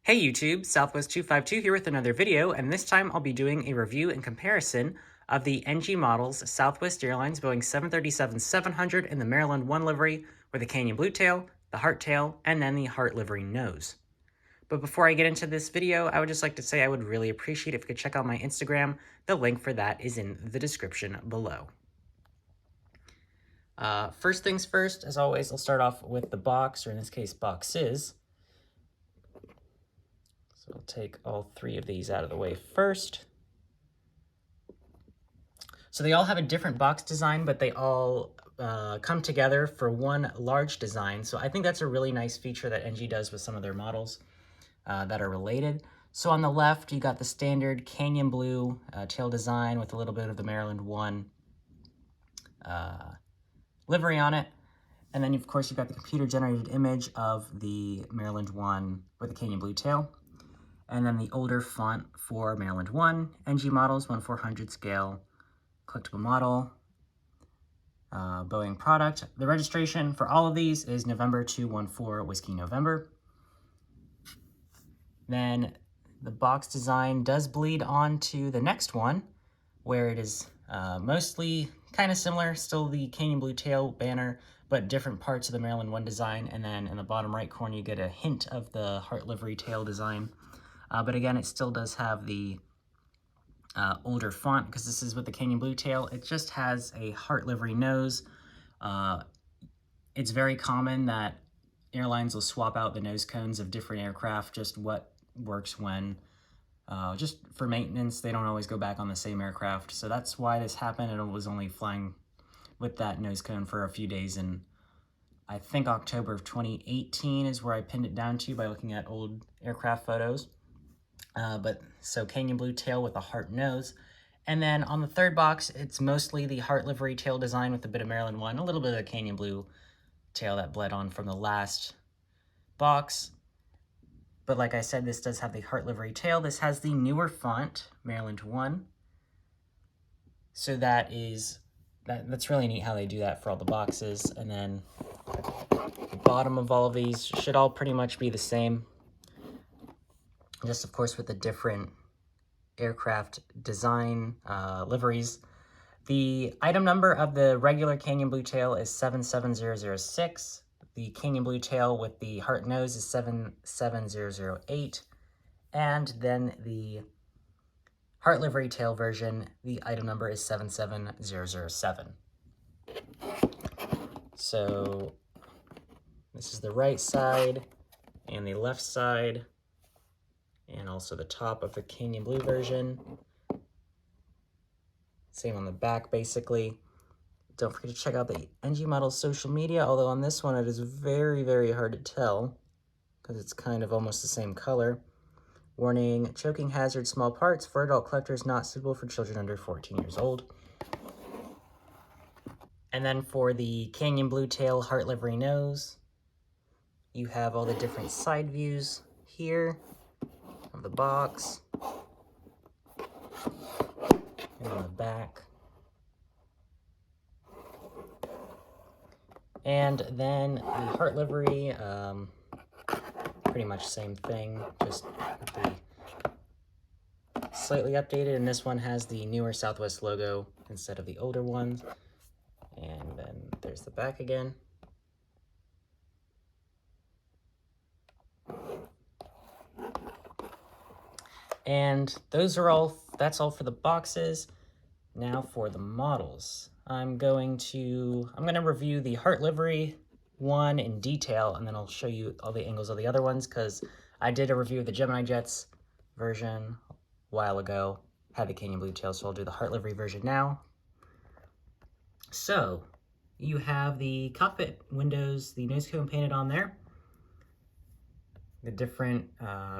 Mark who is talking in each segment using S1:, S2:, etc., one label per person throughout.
S1: Hey YouTube, Southwest252 here with another video, and this time I'll be doing a review and comparison of the NG models Southwest Airlines Boeing 737-700 in the Maryland 1 livery with the Canyon Blue tail, the Heart tail, and then the Heart livery nose. But before I get into this video, I would just like to say I would really appreciate if you could check out my Instagram. The link for that is in the description below. First things first, as always, I'll start off with the box, or in this case, boxes. So I'll take all three of these out of the way first. So they all have a different box design, but they all come together for one large design. So I think that's a really nice feature that NG does with some of their models that are related. So on the left, you got the standard Canyon Blue tail design with a little bit of the Maryland 1 livery on it. And then, of course, you've got the computer-generated image of the Maryland 1 with the Canyon Blue tail. And then the older font for Maryland 1, NG models, 1/400 scale, collectible model, Boeing product. The registration for all of these is November 214 Whiskey November. Then the box design does bleed on to the next one, where it is mostly kind of similar, still the Canyon Blue tail banner, but different parts of the Maryland 1 design. And then in the bottom right corner, you get a hint of the Heart livery tail design. But again, it still does have the older font because this is with the Canyon Blue tail. It just has a Heart livery nose. It's very common that airlines will swap out the nose cones of different aircraft, just what works when. Just for maintenance, they don't always go back on the same aircraft. So that's why this happened, and it was only flying with that nose cone for a few days. And I think October of 2018 is where I pinned it down to by looking at old aircraft photos. So Canyon Blue tail with a Heart nose. And then on the third box, it's mostly the Heart livery tail design with a bit of Maryland 1, a little bit of the Canyon Blue tail that bled on from the last box. But like I said, this does have the Heart livery tail. This has the newer font, Maryland 1. So that's really neat how they do that for all the boxes. And then the bottom of all of these should all pretty much be the same. Just, of course, with the different aircraft design liveries. The item number of the regular Canyon Blue tail is 77006. The Canyon Blue tail with the Heart nose is 77008. And then the Heart livery tail version, the item number is 77007. So this is the right side and the left side, and also the top of the Canyon Blue version. Same on the back, basically. Don't forget to check out the NG Models social media, although on this one it is very, very hard to tell because it's kind of almost the same color. Warning, choking hazard, small parts for adult collectors, not suitable for children under 14 years old. And then for the Canyon Blue tail Heart livery nose, you have all the different side views here of the box and on the back. And then the Heart livery, pretty much same thing, just slightly updated, and this one has the newer Southwest logo instead of the older ones. And then there's the back again. And that's all for the boxes. Now for the models. I'm going to review the Heart livery one in detail, and then I'll show you all the angles of the other ones, because I did a review of the Gemini Jets version a while ago, had the Canyon Blue tail, so I'll do the Heart livery version now. So you have the cockpit windows, the nose cone painted on there, the different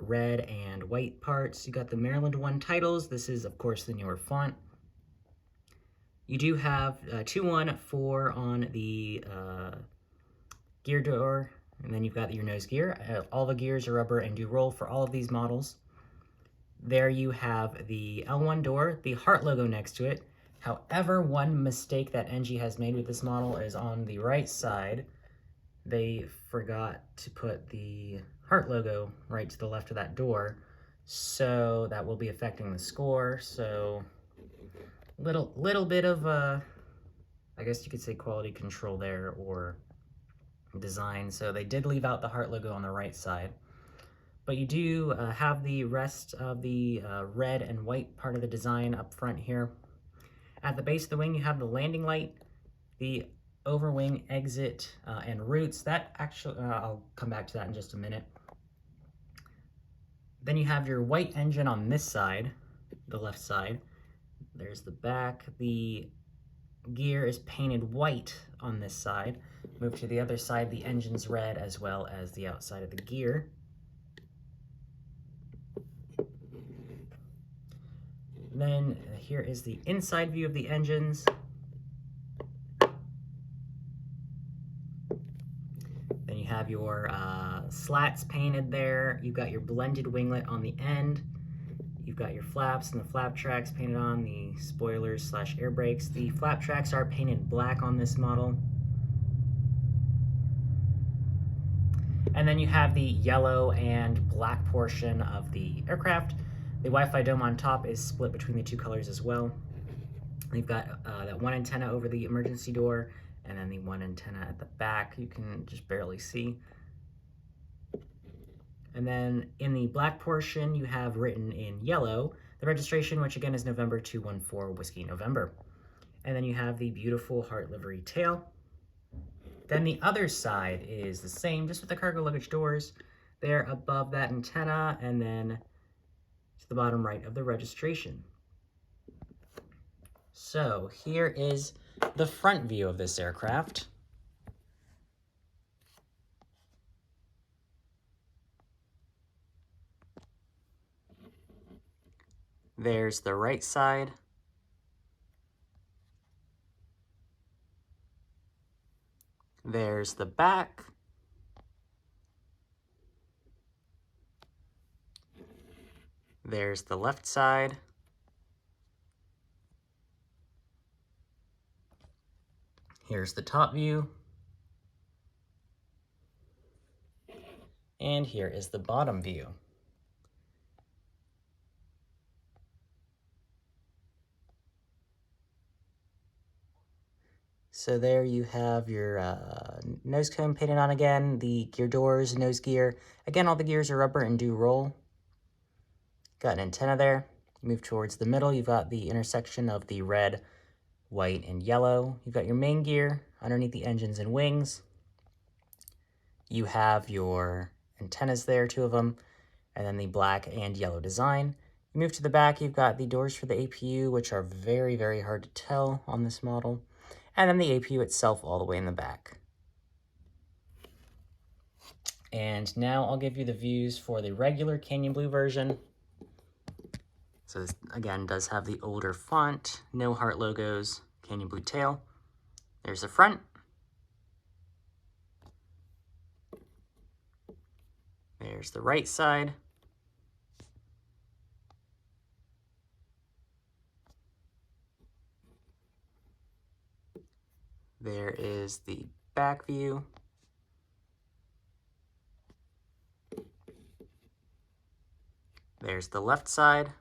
S1: red and white parts. You got the Maryland 1 titles. This is, of course, the newer font. You do have 214 on the gear door, and then you've got your nose gear. All the gears are rubber and do roll for all of these models. There you have the L1 door, the Heart logo next to it. However, one mistake that NG has made with this model is on the right side. they forgot to put the heart logo right to the left of that door, so that will be affecting the score. So little bit of I guess you could say quality control there, or design. So they did leave out the heart logo on the right side, but you do have the rest of the red and white part of the design up front here. At the base of the wing, you have the landing light, the overwing exit and routes. That actually, I'll come back to that in just a minute. Then you have your white engine on this side, the left side. There's the back. The gear is painted white on this side. Move to the other side, the engine's red, as well as the outside of the gear. Then here is the inside view of the engines. Then you have your slats painted there. You've got your blended winglet on the end. You've got your flaps and the flap tracks painted on, the spoilers slash air brakes. The flap tracks are painted black on this model. And then you have the yellow and black portion of the aircraft. The Wi-Fi dome on top is split between the two colors as well. You've got that one antenna over the emergency door, and then the one antenna at the back you can just barely see. And then in the black portion, you have written in yellow the registration, which again is November 214 Whiskey November. And then you have the beautiful heart livery tail. Then the other side is the same, just with the cargo luggage doors. They're above that antenna, and then to the bottom right of the registration. So here is the front view of this aircraft. There's the right side. There's the back. There's the left side. Here's the top view. And here is the bottom view. So there you have your nose cone painted on again, the gear doors, nose gear. Again, all the gears are rubber and do roll. Got an antenna there. Move towards the middle, you've got the intersection of the red, white, and yellow. You've got your main gear underneath the engines and wings. You have your antennas there, two of them, and then the black and yellow design. You move to the back, you've got the doors for the APU, which are very, very hard to tell on this model. And then the APU itself all the way in the back. And now I'll give you the views for the regular Canyon Blue version. So this, again, does have the older font, no heart logos, Canyon Blue tail. There's the front. There's the right side. There is the back view. There's the left side.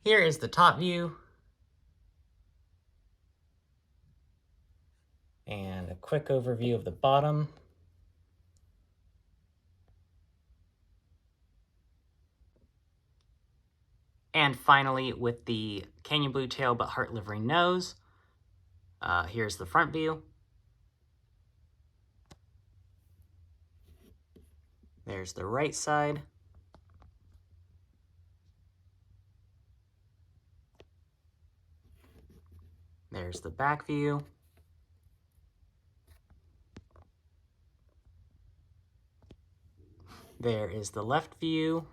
S1: Here is the top view. And a quick overview of the bottom. And finally, with the Canyon Blue tail but heart livery nose, here's the front view. There's the right side. There's the back view. There is the left view.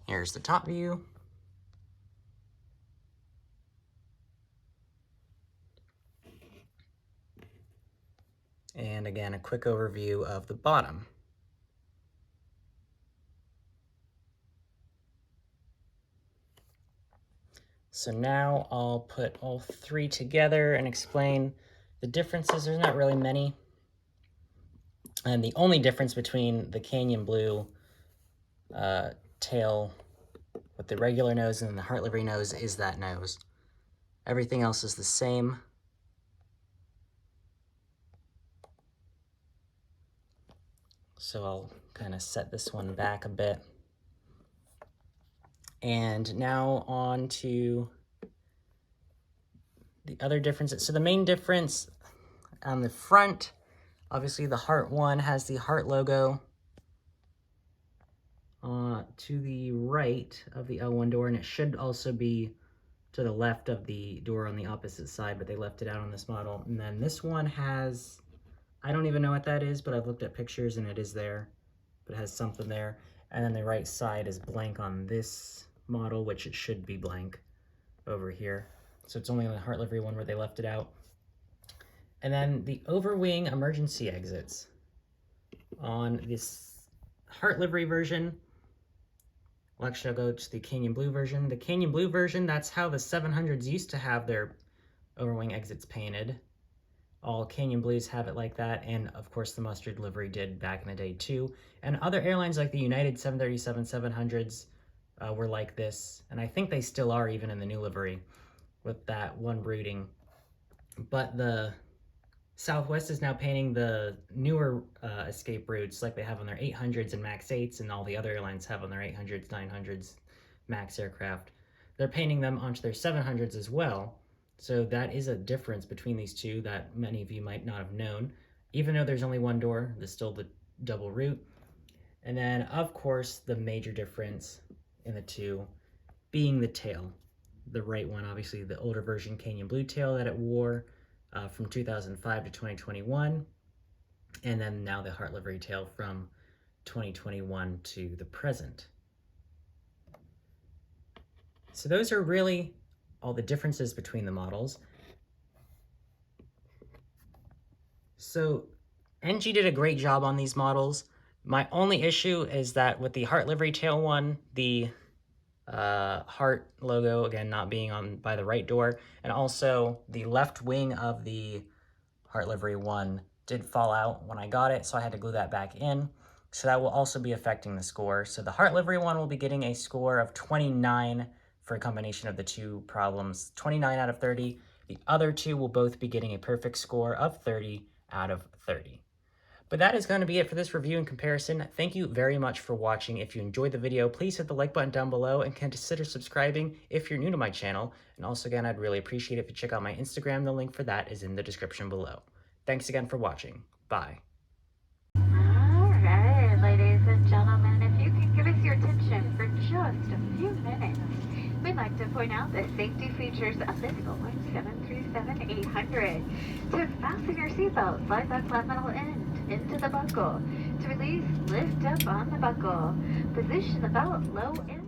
S1: Here's the top view. And again, a quick overview of the bottom. So now I'll put all three together and explain the differences. There's not really many. And the only difference between the Canyon Blue tail with the regular nose and the Heart Livery nose is that nose. Everything else is the same. So I'll kind of set this one back a bit. And now on to the other differences. So the main difference on the front, obviously the Heart one has the Heart logo to the right of the L1 door, and it should also be to the left of the door on the opposite side, but they left it out on this model. And then this one has, I don't even know what that is, but I've looked at pictures and it is there, but it has something there. And then the right side is blank on this model, which it should be blank over here. So it's only on the Heart Livery one where they left it out. And then the overwing emergency exits. On this Heart Livery version, well, actually I'll go to the Canyon Blue version. The Canyon Blue version, that's how the 700s used to have their overwing exits painted. All Canyon Blues have it like that, and of course the Mustard livery did back in the day too. And other airlines like the United 737-700s were like this, and I think they still are even in the new livery with that one brooding. But the Southwest is now painting the newer escape routes like they have on their 800s and MAX 8s, and all the other airlines have on their 800s, 900s, MAX aircraft. They're painting them onto their 700s as well. So that is a difference between these two that many of you might not have known. Even though there's only one door, there's still the double route. And then, of course, the major difference in the two being the tail. The right one, obviously, the older version Canyon Blue tail that it wore from 2005 to 2021. And then now the Heart Livery tail from 2021 to the present. So those are really all the differences between the models. So NG did a great job on these models. My only issue is that with the Heart Livery tail one, the Heart logo, again, not being on by the right door, and also the left wing of the Heart Livery one did fall out when I got it, so I had to glue that back in. So that will also be affecting the score. So the Heart Livery one will be getting a score of 29 for a combination of the two problems, 29 out of 30. The other two will both be getting a perfect score of 30 out of 30. But that is going to be it for this review and comparison. Thank you very much for watching. If you enjoyed the video, please hit the like button down below and consider subscribing if you're new to my channel. And also, again, I'd really appreciate it if you check out my Instagram. The link for that is in the description below. Thanks again for watching. Bye.
S2: All right, ladies and gentlemen, if you can give us your attention for just a few minutes, we'd like to point out the safety features of this Boeing 737-800. To fasten your seatbelt, slide that flat metal end into the buckle. To release, lift up on the buckle. Position the belt low in